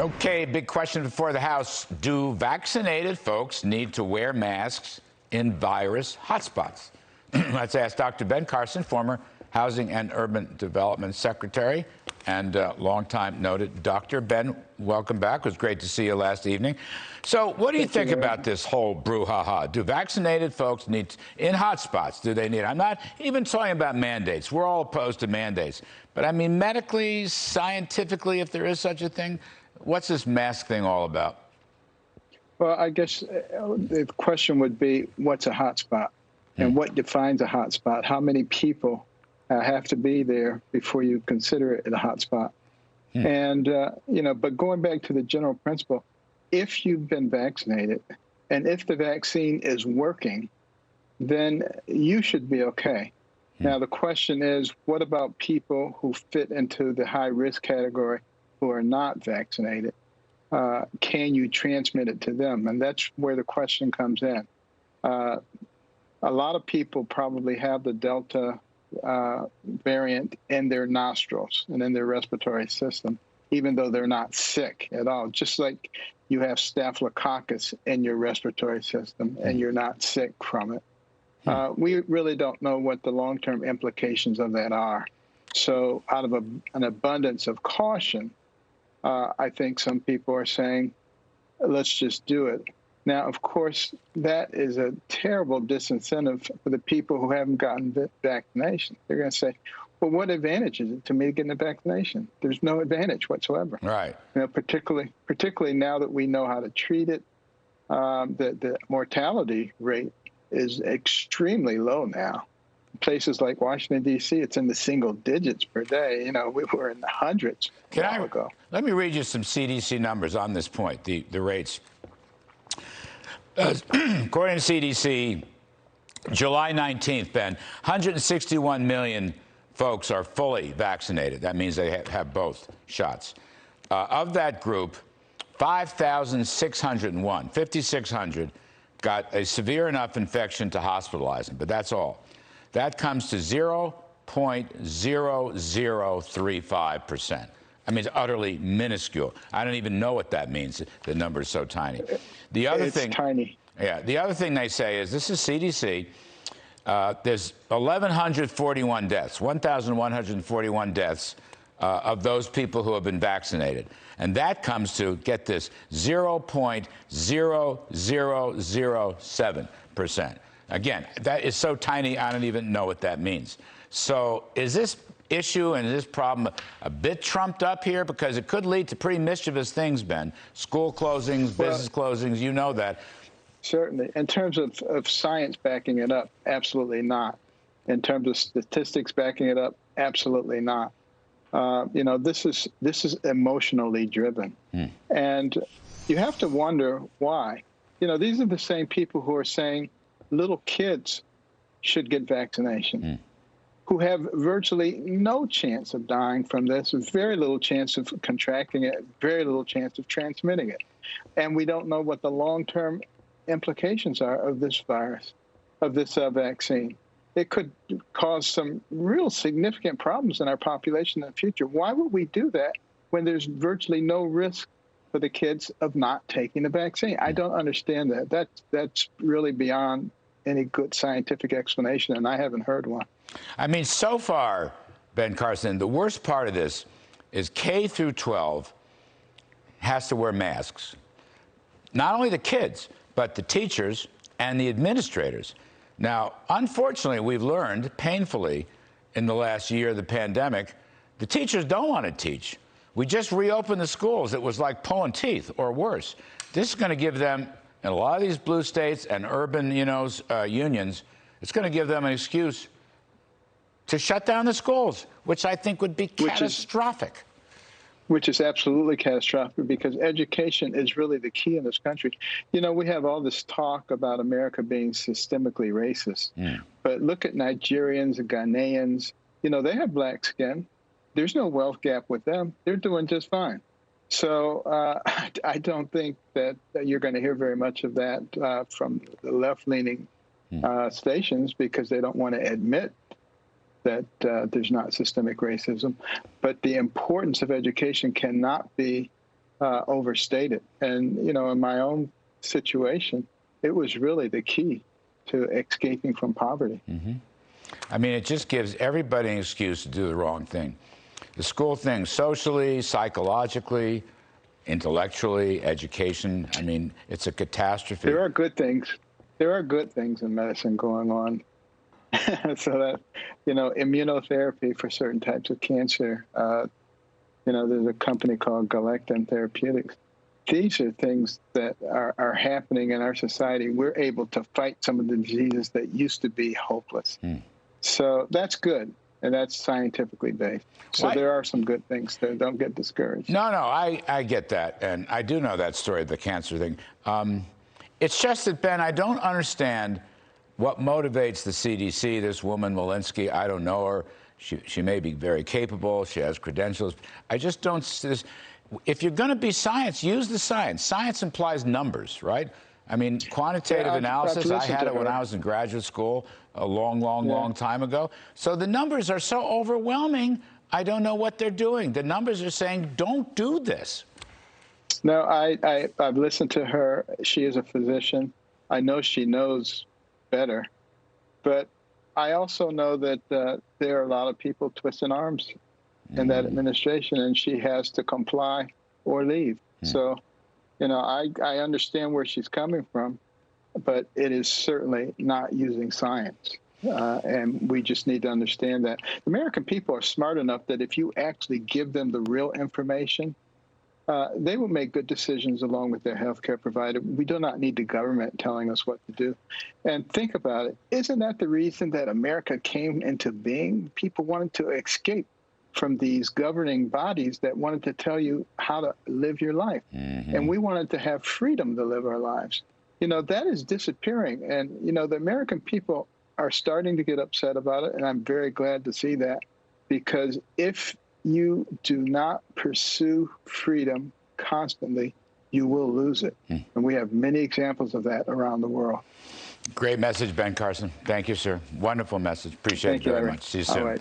Okay, big question before the House. Do vaccinated folks need to wear masks in virus hotspots? Let's ask Dr. Ben Carson, former Housing and Urban Development Secretary and longtime noted doctor. Ben, welcome back. It was great to see you last evening. So what do you think about this whole brouhaha? Do vaccinated folks need, in hotspots, do they need? I'm not even talking about mandates. We're all opposed to mandates. But I mean, medically, scientifically, if there is such a thing, what's this mask thing all about? Well, I guess the question would be, what's a hotspot? And what defines a hotspot? How many people have to be there before you consider it a hotspot? And, but going back to the general principle, if you've been vaccinated and if the vaccine is working, then you should be okay. Now, the question is, what about people who fit into the high-risk category who are not vaccinated? Can you transmit it to them? And that's where the question comes in. A lot of people probably have the Delta variant in their nostrils and in their respiratory system, even though they're not sick at all. Just like you have staphylococcus in your respiratory system and you're not sick from it. We really don't know what the long-term implications of that are. So out of an abundance of caution, I think some people are saying, let's just do it. Now, of course, that is a terrible disincentive for the people who haven't gotten vaccination. They're going to say, well, what advantage is it to me getting a vaccination? There's no advantage whatsoever. Right. Particularly now that we know how to treat it, the mortality rate is extremely low now. Places like Washington, D.C., it's in the single digits per day. We were in the hundreds a while ago. Let me read you some CDC numbers on this point, the rates. According to CDC, July 19th, Ben, 161 million folks are fully vaccinated. That means they have both shots. Of that group, 5,601, 5,600, got a severe enough infection to hospitalize them, but that's all. That comes to 0.0035%. I mean, it's utterly minuscule. I don't even know what that means. The number is so tiny. The other thing, tiny. Yeah. The other thing they say is, this is CDC. There's 1,141 deaths, 1,141 deaths of those people who have been vaccinated, and that comes to, get this, 0.0007%. Again, that is so tiny, I don't even know what that means. So is this issue and this problem a bit trumped up here? Because it could lead to pretty mischievous things, Ben. School closings, business closings, you know that. Certainly. In terms of science backing it up, absolutely not. In terms of statistics backing it up, absolutely not. This is emotionally driven. And you have to wonder why. These are the same people who are saying little kids should get vaccination. Who have virtually no chance of dying from this, very little chance of contracting it, very little chance of transmitting it. And we don't know what the long-term implications are of this virus, of this vaccine. It could cause some real significant problems in our population in the future. Why would we do that when there's virtually no risk for the kids of not taking the vaccine? I don't understand that. That's really beyond any good scientific explanation, and I haven't heard one. I mean, so far, Ben Carson, the worst part of this is K through 12 has to wear masks. Not only the kids, but the teachers and the administrators. Now, unfortunately, we've learned painfully in the last year of the pandemic, the teachers don't want to teach. We just reopened the schools. It was like pulling teeth or worse. This is going to give them, in a lot of these blue states and urban, unions, it's going to give them an excuse to shut down the schools, which I think would be catastrophic. Which is absolutely catastrophic, because education is really the key in this country. We have all this talk about America being systemically racist, but look at Nigerians and Ghanaians. They have black skin. There's no wealth gap with them. They're doing just fine. So I don't think that you're going to hear very much of that from the left-leaning stations, because they don't want to admit that there's not systemic racism. But the importance of education cannot be overstated. And, you know, in my own situation, it was really the key to escaping from poverty. Mm-hmm. I mean, it just gives everybody an excuse to do the wrong thing. The school thing, socially, psychologically, intellectually, education, I mean, it's a catastrophe. There are good things. There are good things in medicine going on. So that, you know, immunotherapy for certain types of cancer, you know, there's a company called Galectin Therapeutics. These are things that are happening in our society. We're able to fight some of the diseases that used to be hopeless. So that's good, and that's scientifically based. So there are some good things there. Don't get discouraged. No, I get that, and I do know that story, the cancer thing. It's just that, Ben, I don't understand what motivates the CDC, this woman, Walensky. I don't know her. She may be very capable. She has credentials. I just don't see this. If you're going to be science, use the science. Science implies numbers, right? I mean, quantitative analysis, I had it when I was in graduate school a long time ago. So the numbers are so overwhelming, I don't know what they're doing. The numbers are saying, don't do this. No, I've listened to her. She is a physician. I know she knows better. But I also know that there are a lot of people twisting arms in that administration, and she has to comply or leave. So, you know, I understand where she's coming from, but it is certainly not using science. And we just need to understand that. The American people are smart enough that if you actually give them the real information, they will make good decisions along with their healthcare provider. We do not need the government telling us what to do. And think about it. Isn't that the reason that America came into being? People wanted to escape from these governing bodies that wanted to tell you how to live your life. And we wanted to have freedom to live our lives. You know, that is disappearing. And, you know, the American people are starting to get upset about it. And I'm very glad to see that, because if you do not pursue freedom constantly, you will lose it. And we have many examples of that around the world. Great message, Ben Carson. Thank you, sir. Wonderful message. Appreciate it very much. See you soon.